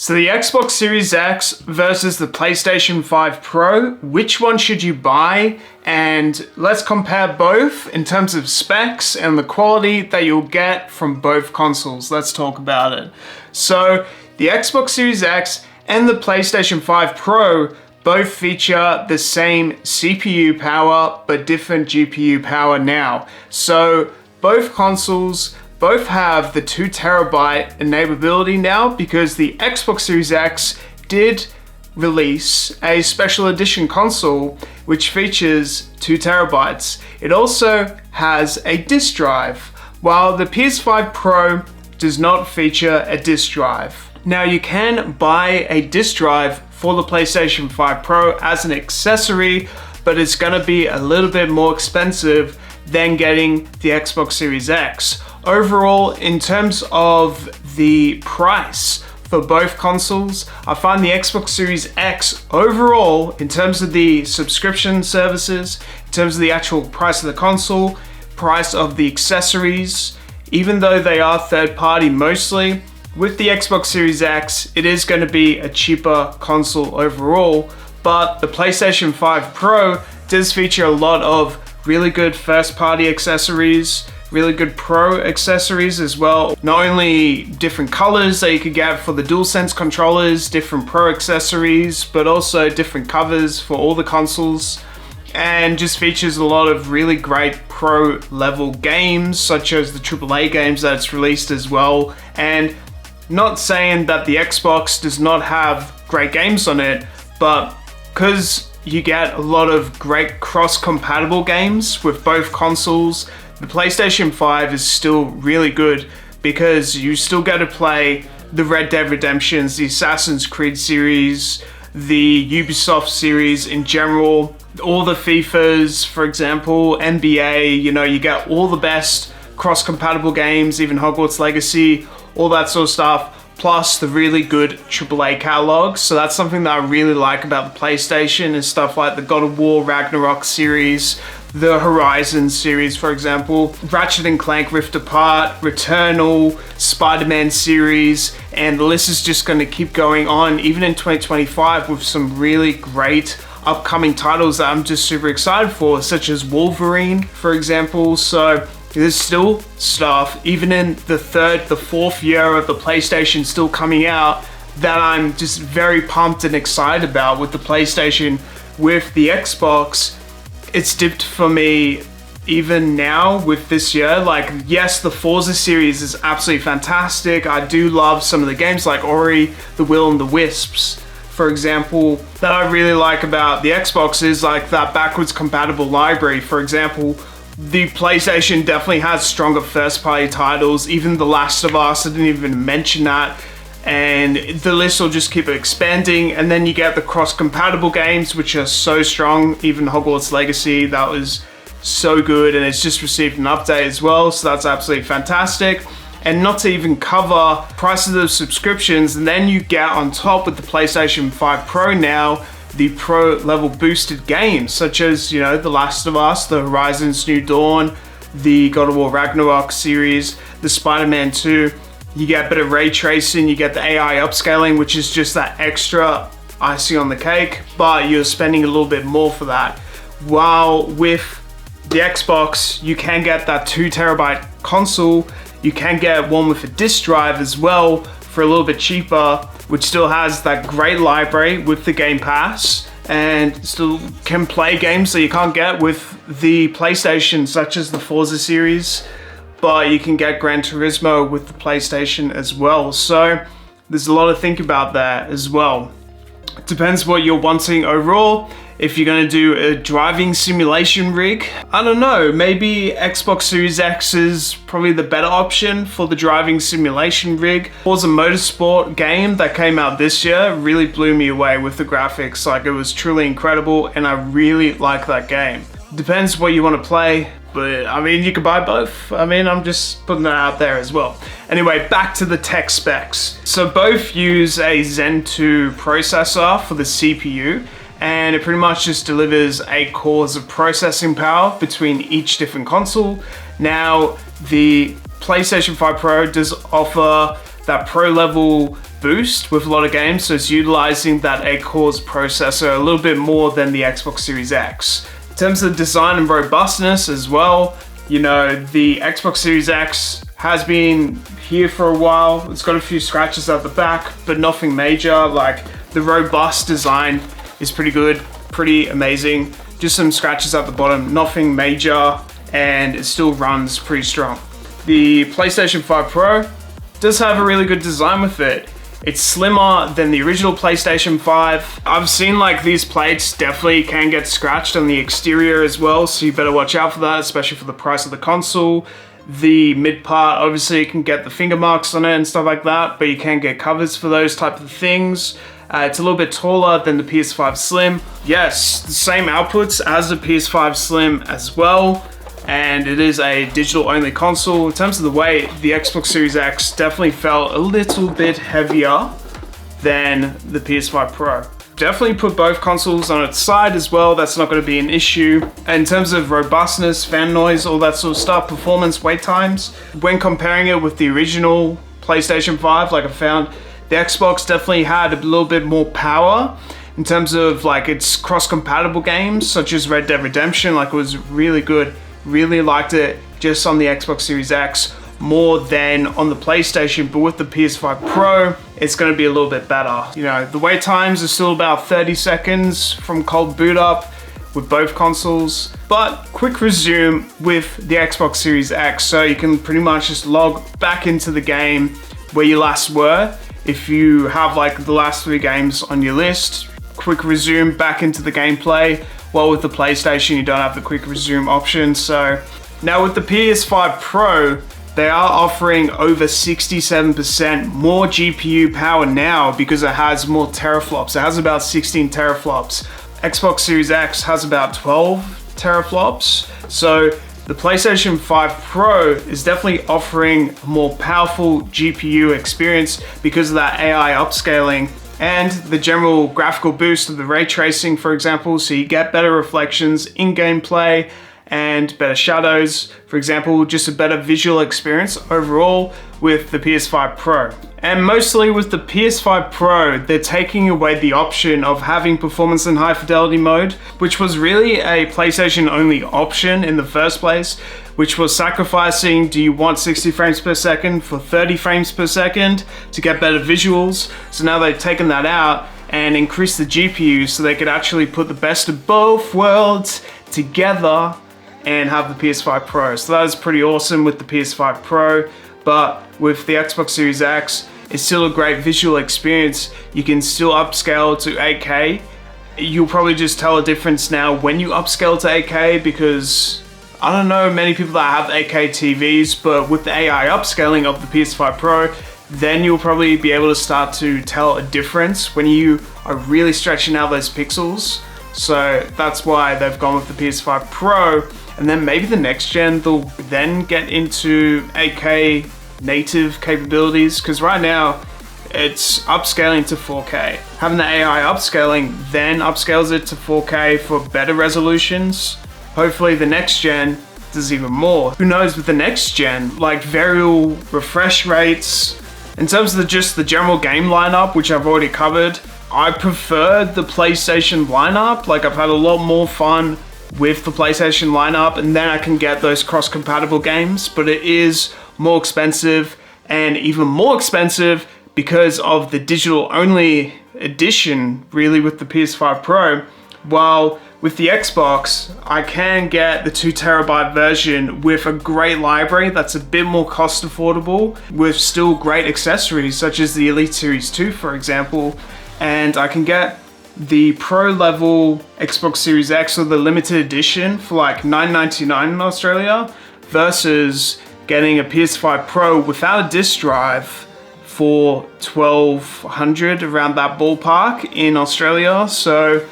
So the Xbox Series X versus the PlayStation 5 Pro, which one should you buy? And let's compare both in terms of specs and the quality that you'll get from both consoles. Let's talk about it. So the Xbox Series X and the PlayStation 5 Pro both feature the same CPU power, but different GPU power now. So both consoles both have the 2 terabyte enableability now because the Xbox Series X did release a special edition console which features 2 terabytes. It also has a disk drive, while the PS5 Pro does not feature a disk drive. Now you can buy a disk drive for the PlayStation 5 Pro as an accessory, but it's gonna be a little bit more expensive than getting the Xbox Series X. Overall, in terms of the price for both consoles, I find the Xbox Series X overall, in terms of the subscription services, in terms of the actual price of the console, price of the accessories, even though they are third party mostly, with the Xbox Series X, it is going to be a cheaper console overall, but the PlayStation 5 Pro does feature a lot of really good first party accessories, really good Pro accessories as well. Not only different colors that you could get for the DualSense controllers, different Pro accessories, but also different covers for all the consoles, and just features a lot of really great Pro level games, such as the AAA games that it's released as well. And not saying that the Xbox does not have great games on it, but because you get a lot of great cross-compatible games with both consoles, the PlayStation 5 is still really good because you still get to play the Red Dead Redemptions, the Assassin's Creed series, the Ubisoft series in general, all the FIFAs, for example, NBA, you get all the best cross-compatible games, even Hogwarts Legacy, all that sort of stuff, plus the really good AAA catalog. So that's something that I really like about the PlayStation, is stuff like the God of War Ragnarok series, the Horizon series, for example, Ratchet & Clank Rift Apart, Returnal, Spider-Man series, and the list is just going to keep going on, even in 2025, with some really great upcoming titles that I'm just super excited for, such as Wolverine, for example. So there's still stuff, even in the fourth year of the PlayStation still coming out, that I'm just very pumped and excited about with the PlayStation. With the Xbox, it's dipped for me even now with this year. Like, yes, the Forza series is absolutely fantastic. I do love some of the games like Ori, The Will and the Wisps, for example. That I really like about the Xbox is like that backwards compatible library. For example, the PlayStation definitely has stronger first party titles, even The Last of Us, I didn't even mention that. And the list will just keep expanding, and then you get the cross-compatible games, which are so strong. Even Hogwarts Legacy, that was so good, and it's just received an update as well, so that's absolutely fantastic. And not to even cover prices of subscriptions, and then you get on top with the PlayStation 5 Pro now, the Pro level boosted games, such as, The Last of Us, the Horizon's New Dawn, the God of War Ragnarok series, the Spider-Man 2, you get better ray tracing, you get the AI upscaling, which is just that extra icing on the cake, but you're spending a little bit more for that. While with the Xbox, you can get that 2 terabyte console, you can get one with a disk drive as well for a little bit cheaper, which still has that great library with the Game Pass, and still can play games that you can't get with the PlayStation, such as the Forza series. But you can get Gran Turismo with the PlayStation as well. So there's a lot to think about there as well. It depends what you're wanting overall. If you're going to do a driving simulation rig, I don't know, maybe Xbox Series X is probably the better option for the driving simulation rig. Forza Motorsport game that came out this year really blew me away with the graphics. Like, it was truly incredible, and I really like that game. Depends what you want to play, but I mean, you could buy both. I mean, I'm just putting that out there as well. Anyway, back to the tech specs. So both use a Zen 2 processor for the CPU, and it pretty much just delivers 8 cores of processing power between each different console. Now, the PlayStation 5 Pro does offer that pro level boost with a lot of games, so it's utilizing that 8 cores processor a little bit more than the Xbox Series X. In terms of design and robustness as well, you know, the Xbox Series X has been here for a while. It's got a few scratches at the back, but nothing major. Like, the robust design is pretty good, pretty amazing. Just some scratches at the bottom, nothing major, and it still runs pretty strong. The PlayStation 5 Pro does have a really good design with it. It's slimmer than the original PlayStation 5. I've seen like these plates definitely can get scratched on the exterior as well, so you better watch out for that, especially for the price of the console. The mid part, obviously you can get the finger marks on it and stuff like that, but you can get covers for those type of things. It's a little bit taller than the PS5 Slim. Yes, the same outputs as the PS5 Slim as well, and it is a digital only console. In terms of the weight, the Xbox Series X definitely felt a little bit heavier than the PS5 Pro. Definitely put both consoles on its side as well, that's not going to be an issue. In terms of robustness, fan noise, all that sort of stuff, performance, wait times, when comparing it with the original PlayStation 5, like I found the Xbox definitely had a little bit more power in terms of like its cross-compatible games, such as Red Dead Redemption. Like, it was really good. Really liked it just on the Xbox Series X more than on the PlayStation, but with the PS5 Pro, it's going to be a little bit better. You know, the wait times are still about 30 seconds from cold boot up with both consoles, but quick resume with the Xbox Series X, so you can pretty much just log back into the game where you last were. If you have like the last 3 games on your list, quick resume back into the gameplay. While with the PlayStation, you don't have the quick resume option. So now with the PS5 Pro, they are offering over 67% more GPU power now because it has more teraflops. It has about 16 teraflops. Xbox Series X has about 12 teraflops. So the PlayStation 5 Pro is definitely offering a more powerful GPU experience because of that AI upscaling and the general graphical boost of the ray tracing, for example, so you get better reflections in gameplay and better shadows, for example, just a better visual experience overall with the PS5 Pro. And mostly with the PS5 Pro, they're taking away the option of having performance and high fidelity mode, which was really a PlayStation only option in the first place, which was sacrificing, do you want 60 frames per second for 30 frames per second to get better visuals? So now they've taken that out and increased the GPU so they could actually put the best of both worlds together and have the PS5 Pro. So that is pretty awesome with the PS5 Pro, but with the Xbox Series X, it's still a great visual experience. You can still upscale to 8K. You'll probably just tell a difference now when you upscale to 8K because I don't know many people that have 8K TVs, but with the AI upscaling of the PS5 Pro, then you'll probably be able to start to tell a difference when you are really stretching out those pixels. So that's why they've gone with the PS5 Pro, and then maybe the next gen they'll then get into 8K native capabilities, because right now it's upscaling to 4K. Having the AI upscaling then upscales it to 4K for better resolutions. Hopefully the next gen does even more. Who knows with the next gen, like variable refresh rates. In terms of just the general game lineup, which I've already covered, I prefer the PlayStation lineup. Like, I've had a lot more fun with the PlayStation lineup, and then I can get those cross-compatible games, but it is more expensive, and even more expensive because of the digital only edition really with the PS5 Pro. While with the Xbox, I can get the 2TB version with a great library that's a bit more cost affordable with still great accessories such as the Elite Series 2, for example, and I can get the pro level Xbox Series X or the limited edition for like $9.99 in Australia versus getting a PS5 Pro without a disc drive for $1,200, around that ballpark in Australia. So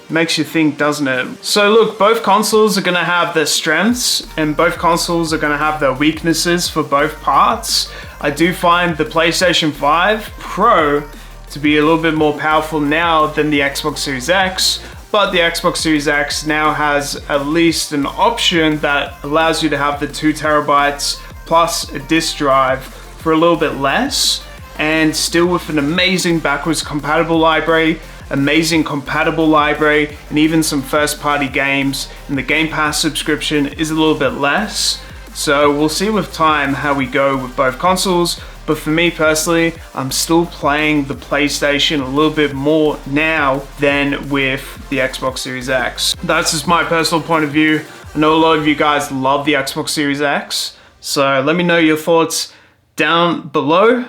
makes you think, doesn't it? So look, both consoles are gonna have their strengths and both consoles are gonna have their weaknesses for both parts. I do find the PlayStation 5 Pro to be a little bit more powerful now than the Xbox Series X, but the Xbox Series X now has at least an option that allows you to have the 2 terabytes plus a disc drive for a little bit less, and still with an amazing backwards compatible library, amazing compatible library, and even some first-party games, and the Game Pass subscription is a little bit less. So we'll see with time how we go with both consoles, but for me personally, I'm still playing the PlayStation a little bit more now than with the Xbox Series X. That's just my personal point of view. I know a lot of you guys love the Xbox Series X, so let me know your thoughts down below.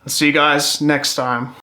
I'll see you guys next time.